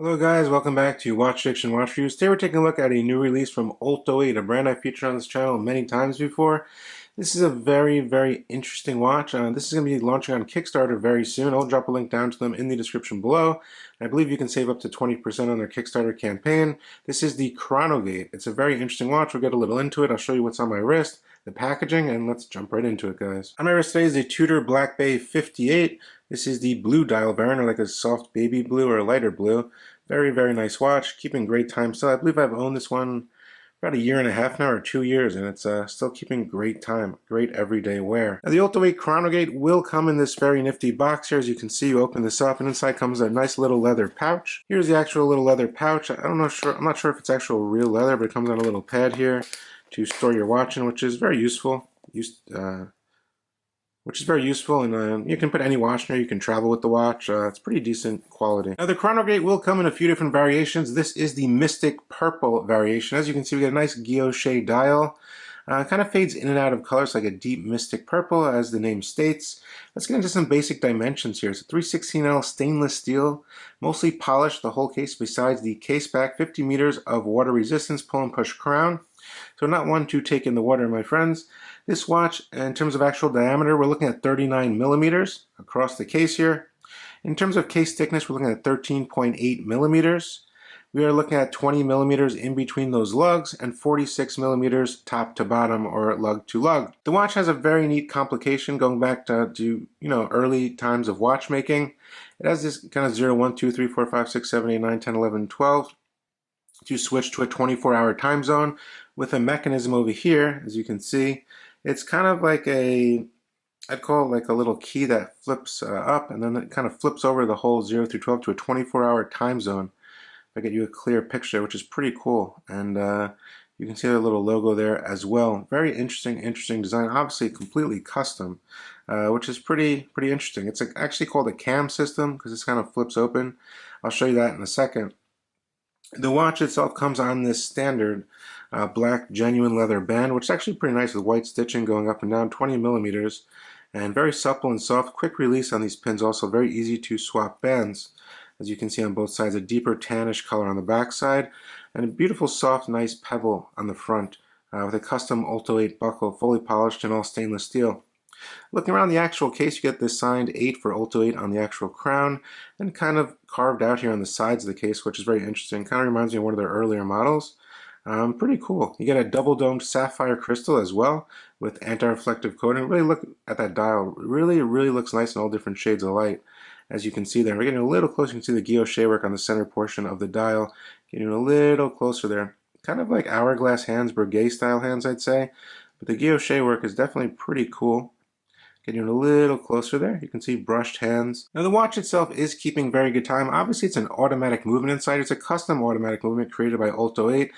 Hello guys, welcome back to Watch Diction Watch Reviews. Today we're taking a look at a new release from Olto 8, a brand I've featured on this channel many times before. This is a very interesting watch. This is going to be launching on Kickstarter very soon. I'll drop a link down to them in the description below. I believe you can save up to 20% on their Kickstarter campaign. This is the ChronoGate. It's a very interesting watch. We'll get a little into it. I'll show you what's on my wrist, the packaging, and let's jump right into it, guys. On my wrist today is the Tudor Black Bay 58. This is the blue dial variant, or like a soft baby blue or a lighter blue. Very nice watch, keeping great time still. I believe I've owned this one about a year and a half now, or 2 years, and it's still keeping great time, great everyday wear. Now the Olto 8 ChronoGate will come in this very nifty box here. As you can see, you open this up, and inside comes a nice little leather pouch. Here's the actual little leather pouch. I'm not sure if it's actual real leather, but it comes on a little pad here to store your watch in, which is very useful. And you can put any watch in there. You can travel with the watch. It's pretty decent quality. Now the ChronoGate will come in a few different variations. This is the Mystic Purple variation. As you can see, we get a nice guilloche dial. Kind of fades in and out of colors like a deep Mystic Purple, as the name states. Let's get into some basic dimensions here. It's a 316L stainless steel, mostly polished, the whole case besides the case back, 50 meters of water resistance, pull and push crown. So not one to take in the water, my friends. This watch, in terms of actual diameter, we're looking at 39 millimeters across the case here. In terms of case thickness, we're looking at 13.8 millimeters. We are looking at 20 millimeters in between those lugs and 46 millimeters top to bottom, or lug to lug. The watch has a very neat complication going back to early times of watchmaking. It has this kind of 0, 1, 2, 3, 4, 5, 6, 7, 8, 9, 10, 11, 12 to switch to a 24-hour time zone with a mechanism over here, as you can see. It's kind of like I'd call it like a little key that flips up, and then it kind of flips over the whole 0 through 12 to a 24-hour time zone. If I get you a clear picture, which is pretty cool. And you can see the little logo there as well. Very interesting design. Obviously completely custom, which is pretty interesting. It's actually called a cam system because this kind of flips open. I'll show you that in a second. The watch itself comes on this standard black genuine leather band, which is actually pretty nice with white stitching going up and down, 20 millimeters, and very supple and soft. Quick release on these pins, also very easy to swap bands. As you can see on both sides, a deeper tannish color on the back side, and a beautiful soft nice pebble on the front with a custom Olto 8 buckle, fully polished and all stainless steel. Looking around the actual case, you get this signed 8 for Olto 8 on the actual crown, and kind of carved out here on the sides of the case, which is very interesting. Kind of reminds me of one of their earlier models. Pretty cool. You get a double domed sapphire crystal as well with anti-reflective coating. Really look at that dial. Really looks nice in all different shades of light. As you can see there, we're getting a little closer. You can see the guilloche work on the center portion of the dial. Getting a little closer there. Kind of like hourglass hands, Breguet style hands, I'd say. But the guilloche work is definitely pretty cool. Getting a little closer there, you can see brushed hands. Now the watch itself is keeping very good time. Obviously it's an automatic movement inside. It's a custom automatic movement created by Olto 8.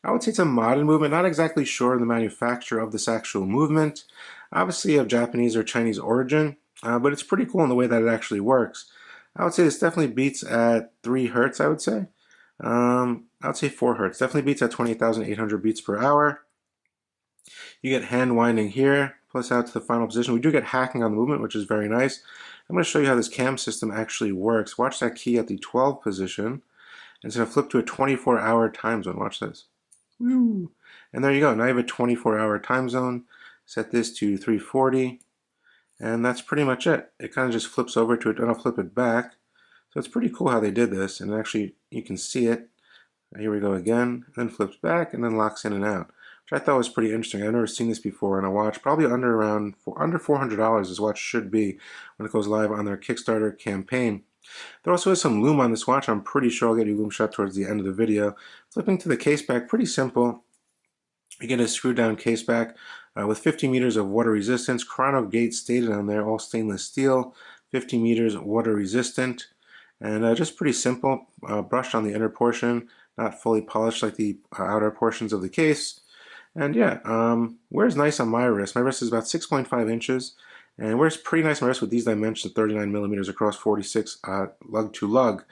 I would say it's a modern movement, not exactly sure of the manufacturer of this actual movement. Obviously of Japanese or Chinese origin, but it's pretty cool in the way that it actually works. I would say this definitely beats at 3 hertz, I would say. I would say 4 hertz. Definitely beats at 28,800 beats per hour. You get hand winding here, plus out to the final position. We do get hacking on the movement, which is very nice. I'm going to show you how this cam system actually works. Watch that key at the 12 position, and it's going to flip to a 24-hour time zone. Watch this. Woo! And there you go. Now you have a 24-hour time zone. Set this to 340, and that's pretty much it. It kind of just flips over to it, and I'll flip it back. So it's pretty cool how they did this, and actually you can see it. Here we go again, then flips back, and then locks in and out, which I thought was pretty interesting. I've never seen this before on a watch. Probably under $400 this watch should be when it goes live on their Kickstarter campaign. There also is some loom on this watch. I'm pretty sure I'll get you a loom shot towards the end of the video. Flipping to the case back, pretty simple. You get a screw down case back with 50 meters of water resistance. ChronoGate stated on there, all stainless steel, 50 meters water resistant, and just pretty simple. Brushed on the inner portion, not fully polished like the outer portions of the case. And yeah, wears nice on my wrist. My wrist is about 6.5 inches. And wears pretty nice on my wrist with these dimensions, 39 millimeters across 46 lug to lug.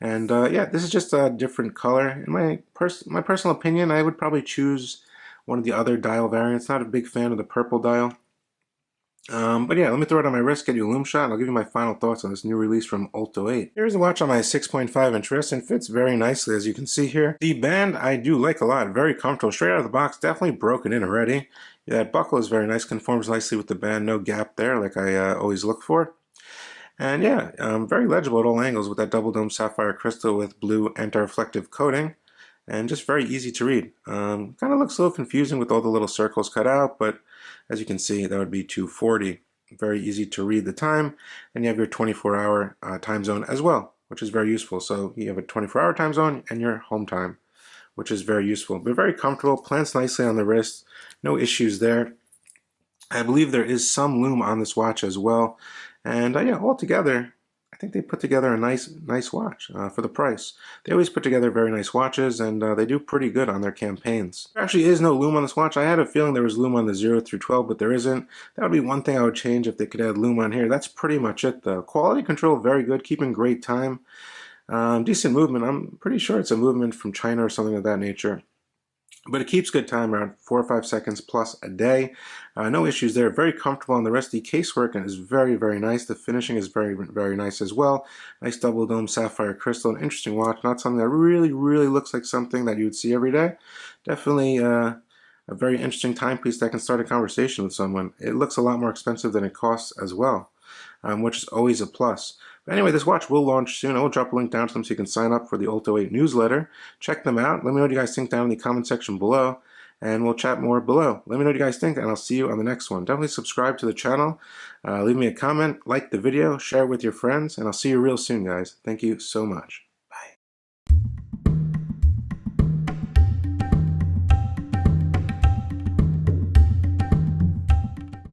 And yeah, this is just a different color. In my personal opinion, I would probably choose one of the other dial variants. Not a big fan of the purple dial. But yeah, let me throw it on my wrist, get you a lume shot, and I'll give you my final thoughts on this new release from Olto 8. Here's a watch on my 6.5-inch wrist, and fits very nicely, as you can see here. The band I do like a lot, very comfortable, straight out of the box, definitely broken in already. Yeah, that buckle is very nice, conforms nicely with the band, no gap there like I always look for. And yeah, very legible at all angles with that double dome sapphire crystal with blue anti-reflective coating. And just very easy to read. Kind of looks a little confusing with all the little circles cut out, but as you can see, that would be 240. Very easy to read the time, and you have your 24-hour time zone as well, which is very useful. So you have a 24-hour time zone and your home time, which is very useful. But very comfortable, plants nicely on the wrist, no issues there. I believe there is some lume on this watch as well, and yeah, altogether, I think they put together a nice watch for the price. They always put together very nice watches, and they do pretty good on their campaigns. There actually is no lume on this watch. I had a feeling there was lume on the 0 through 12, but there isn't. That would be one thing I would change if they could add lume on here. That's pretty much it, though. Quality control, very good, keeping great time. Decent movement. I'm pretty sure it's a movement from China or something of that nature. But it keeps good time, around 4 or 5 seconds plus a day. No issues there. Very comfortable on the rest. The casework is very nice. The finishing is very nice as well. Nice double dome sapphire crystal. An interesting watch. Not something that really looks like something that you would see every day. Definitely a very interesting timepiece that can start a conversation with someone. It looks a lot more expensive than it costs as well, which is always a plus. But anyway, this watch will launch soon. I will drop a link down to them so you can sign up for the Olto 8 newsletter. Check them out. Let me know what you guys think down in the comment section below, and we'll chat more below. Let me know what you guys think, and I'll see you on the next one. Definitely subscribe to the channel. Leave me a comment, like the video, share it with your friends, and I'll see you real soon, guys. Thank you so much.